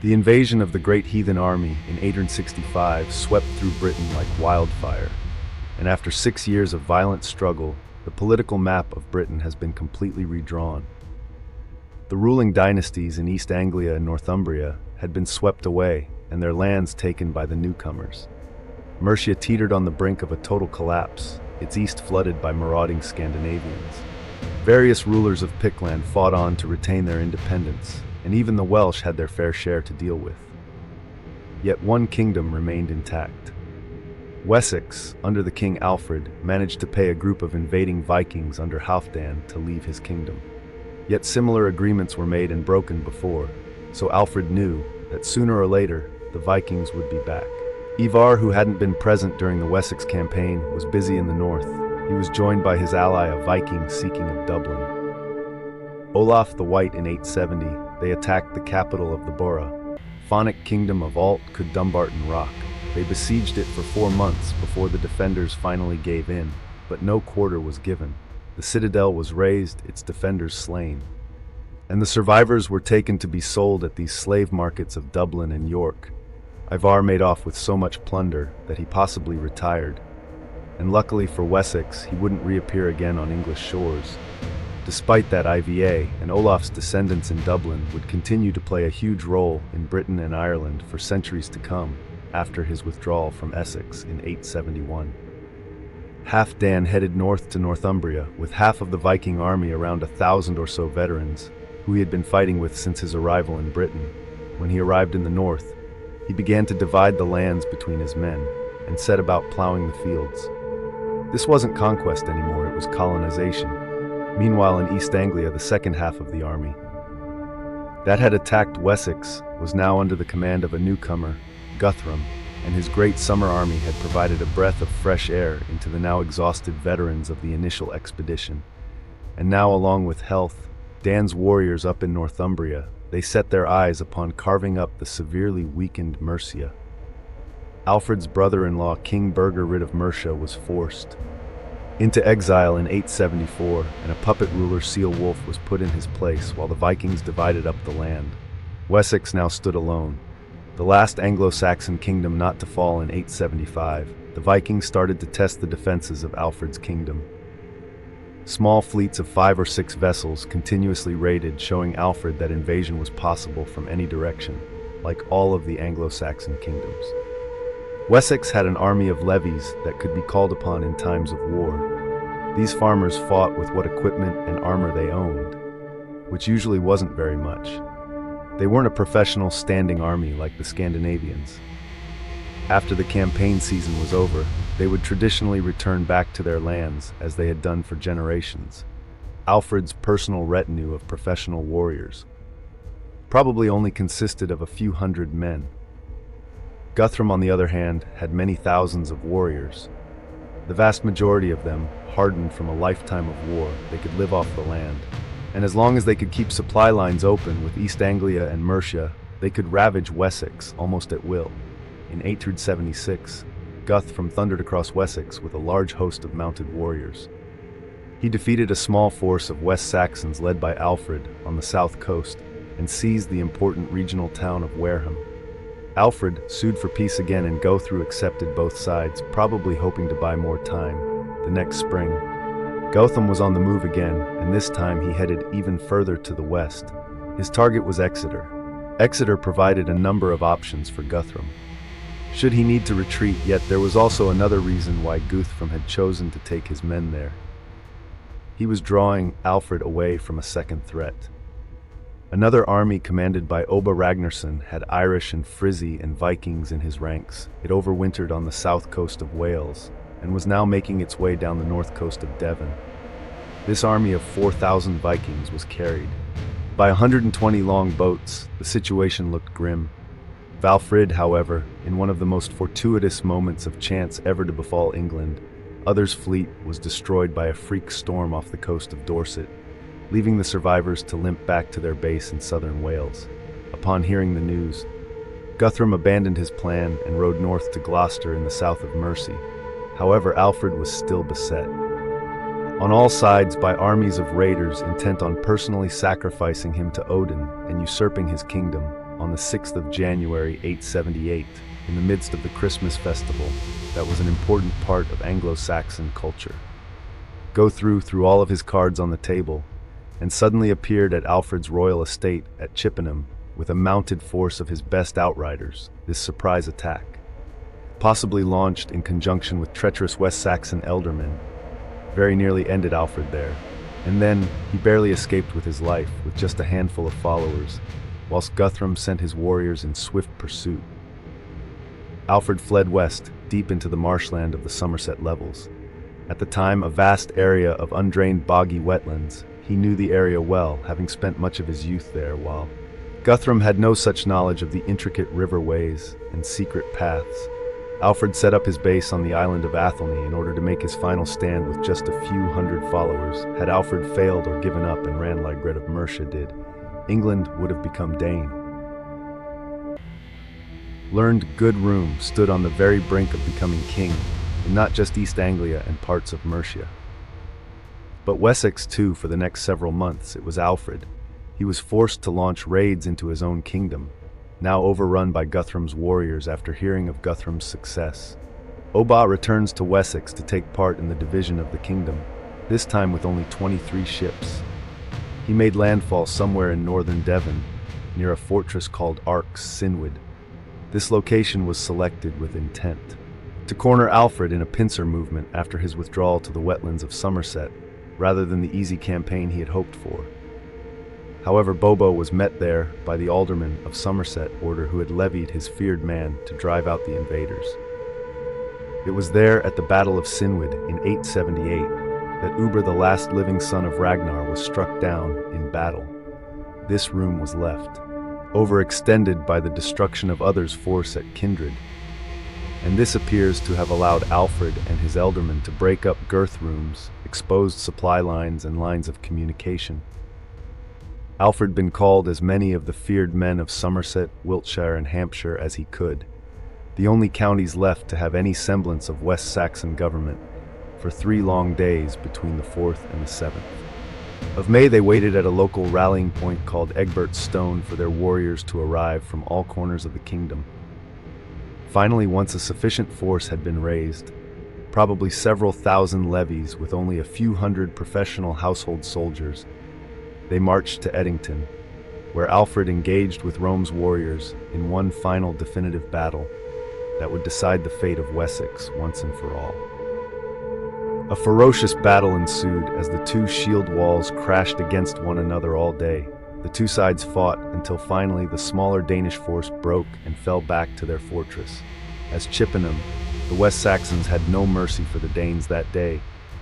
The invasion of the Great Heathen Army in 865 swept through Britain like wildfire, and after 6 years of violent struggle, the political map of Britain has been completely redrawn. The ruling dynasties in East Anglia and Northumbria had been swept away and their lands taken by the newcomers. Mercia teetered on the brink of a total collapse, its east flooded by marauding Scandinavians. Various rulers of Pictland fought on to retain their independence, and even the Welsh had their fair share to deal with. Yet one kingdom remained intact. Wessex, under the King Alfred, managed to pay a group of invading Vikings under Halfdan to leave his kingdom. Yet similar agreements were made and broken before, so Alfred knew that sooner or later the Vikings would be back. Ivar, who hadn't been present during the Wessex campaign, was busy in the north. He was joined by his ally, a Viking seeking of Dublin. Olaf the White in 870, they attacked the capital of the Borough, Faunic kingdom of Alt could Dumbarton Rock. They besieged it for 4 months before the defenders finally gave in, but no quarter was given. The citadel was razed, its defenders slain, and the survivors were taken to be sold at these slave markets of Dublin and York. Ivar made off with so much plunder that he possibly retired, and luckily for Wessex, he wouldn't reappear again on English shores. Despite that, Iva and Olaf's descendants in Dublin would continue to play a huge role in Britain and Ireland for centuries to come after his withdrawal from Essex in 871. Halfdan headed north to Northumbria with half of the Viking army, around 1,000 or so veterans, who he had been fighting with since his arrival in Britain. When he arrived in the north, he began to divide the lands between his men and set about plowing the fields. This wasn't conquest anymore, it was colonization. Meanwhile, in East Anglia, the second half of the army that had attacked Wessex was now under the command of a newcomer, Guthrum, and his great summer army had provided a breath of fresh air into the now exhausted veterans of the initial expedition. And now, along with Health, Dan's warriors up in Northumbria, they set their eyes upon carving up the severely weakened Mercia. Alfred's brother-in-law, King Birger, rid of Mercia, was forced into exile in 874, and a puppet ruler, Ceolwulf, was put in his place while the Vikings divided up the land. Wessex now stood alone, the last Anglo-Saxon kingdom not to fall in 875. The Vikings started to test the defenses of Alfred's kingdom. Small fleets of 5 or 6 vessels continuously raided, showing Alfred that invasion was possible from any direction, like all of the Anglo-Saxon kingdoms. Wessex had an army of levies that could be called upon in times of war. These farmers fought with what equipment and armor they owned, which usually wasn't very much. They weren't a professional standing army like the Scandinavians. After the campaign season was over, they would traditionally return back to their lands as they had done for generations. Alfred's personal retinue of professional warriors probably only consisted of a few hundred men. Guthrum, on the other hand, had many thousands of warriors. The vast majority of them, hardened from a lifetime of war, they could live off the land. And as long as they could keep supply lines open with East Anglia and Mercia, they could ravage Wessex almost at will. In 876, Guthrum thundered across Wessex with a large host of mounted warriors. He defeated a small force of West Saxons led by Alfred on the south coast and seized the important regional town of Wareham. Alfred sued for peace again, and Guthrum accepted both sides, probably hoping to buy more time. The next spring, Guthrum was on the move again, and this time he headed even further to the west. His target was Exeter. Exeter provided a number of options for Guthrum should he need to retreat, yet there was also another reason why Guthrum had chosen to take his men there. He was drawing Alfred away from a second threat. Another army commanded by Oba Ragnarsson had Irish and Frisi and Vikings in his ranks. It overwintered on the south coast of Wales and was now making its way down the north coast of Devon. This army of 4,000 Vikings was carried by 120 long boats. The situation looked grim. Valfrid, however, in one of the most fortuitous moments of chance ever to befall England, Uther's fleet was destroyed by a freak storm off the coast of Dorset, leaving the survivors to limp back to their base in southern Wales. Upon hearing the news, Guthrum abandoned his plan and rode north to Gloucester in the south of Mercia. However, Alfred was still beset on all sides by armies of raiders intent on personally sacrificing him to Odin and usurping his kingdom. on the 6th of January 878, in the midst of the Christmas festival that was an important part of Anglo-Saxon culture. Guthrum threw all of his cards on the table and suddenly appeared at Alfred's royal estate at Chippenham with a mounted force of his best outriders. This surprise attack, possibly launched in conjunction with treacherous West Saxon ealdormen, very nearly ended Alfred there, and then he barely escaped with his life with just a handful of followers, whilst Guthrum sent his warriors in swift pursuit. Alfred fled west, deep into the marshland of the Somerset levels. At the time, a vast area of undrained boggy wetlands. He knew the area well, having spent much of his youth there, while Guthrum had no such knowledge of the intricate river ways and secret paths. Alfred set up his base on the island of Athelney in order to make his final stand with just a few hundred followers. Had Alfred failed or given up and ran like Egbert of Mercia did, England would have become Dane. Learned Guthrum stood on the very brink of becoming king in not just East Anglia and parts of Mercia, but Wessex too. For the next several months it was Alfred. He was forced to launch raids into his own kingdom, now overrun by Guthrum's warriors after hearing of Guthrum's success. Oba returns to Wessex to take part in the division of the kingdom, this time with only 23 ships. He made landfall somewhere in northern Devon, near a fortress called Arx Sinwyd. This location was selected with intent to corner Alfred in a pincer movement after his withdrawal to the wetlands of Somerset, rather than the easy campaign he had hoped for. However, Bobo was met there by the alderman of Somerset order who had levied his feared man to drive out the invaders. It was there at the Battle of Sinwyd in 878 that Uber, the last living son of Ragnar, was struck down in battle. This room was left, overextended by the destruction of others' force at Kindred, and this appears to have allowed Alfred and his ealdormen to break up Guthrum's exposed supply lines and lines of communication. Alfred been called as many of the feared men of Somerset, Wiltshire, and Hampshire as he could, the only counties left to have any semblance of West Saxon government, for 3 long days between the 4th and the 7th of May. They waited at a local rallying point called Egbert's Stone for their warriors to arrive from all corners of the kingdom. Finally, once a sufficient force had been raised, probably several thousand levies with only a few hundred professional household soldiers, they marched to Eddington, where Alfred engaged with Rome's warriors in one final definitive battle that would decide the fate of Wessex once and for all. A ferocious battle ensued as the two shield walls crashed against one another all day. The two sides fought until finally the smaller Danish force broke and fell back to their fortress. As Chippenham, the West Saxons had no mercy for the Danes that day.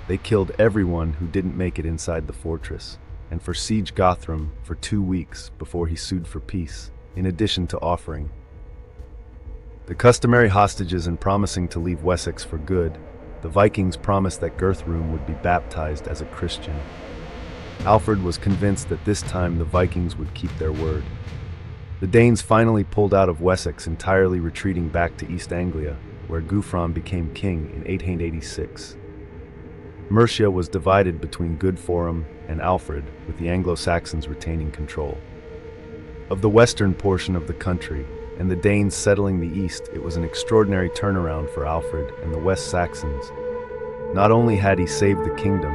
They killed everyone who didn't make it inside the fortress, and for siege Guthrum for 2 weeks before he sued for peace, in addition to offering the customary hostages and promising to leave Wessex for good. The Vikings promised that Guthrum would be baptized as a Christian. Alfred was convinced that this time the Vikings would keep their word. The Danes finally pulled out of Wessex, entirely retreating back to East Anglia, where Guthrum became king in 886. Mercia was divided between Guthrum and Alfred, with the Anglo-Saxons retaining control of the western portion of the country, and the Danes settling the east. It was an extraordinary turnaround for Alfred and the West Saxons. Not only had he saved the kingdom,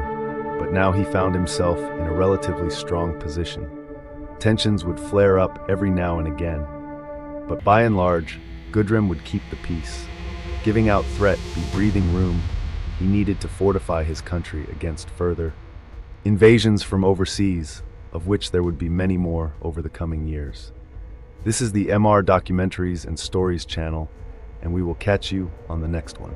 but now he found himself in a relatively strong position. Tensions would flare up every now and again, but by and large, Guthrum would keep the peace, giving out threat the breathing room he needed to fortify his country against further invasions from overseas, of which there would be many more over the coming years. This is the MR Documentaries and Stories channel, and we will catch you on the next one.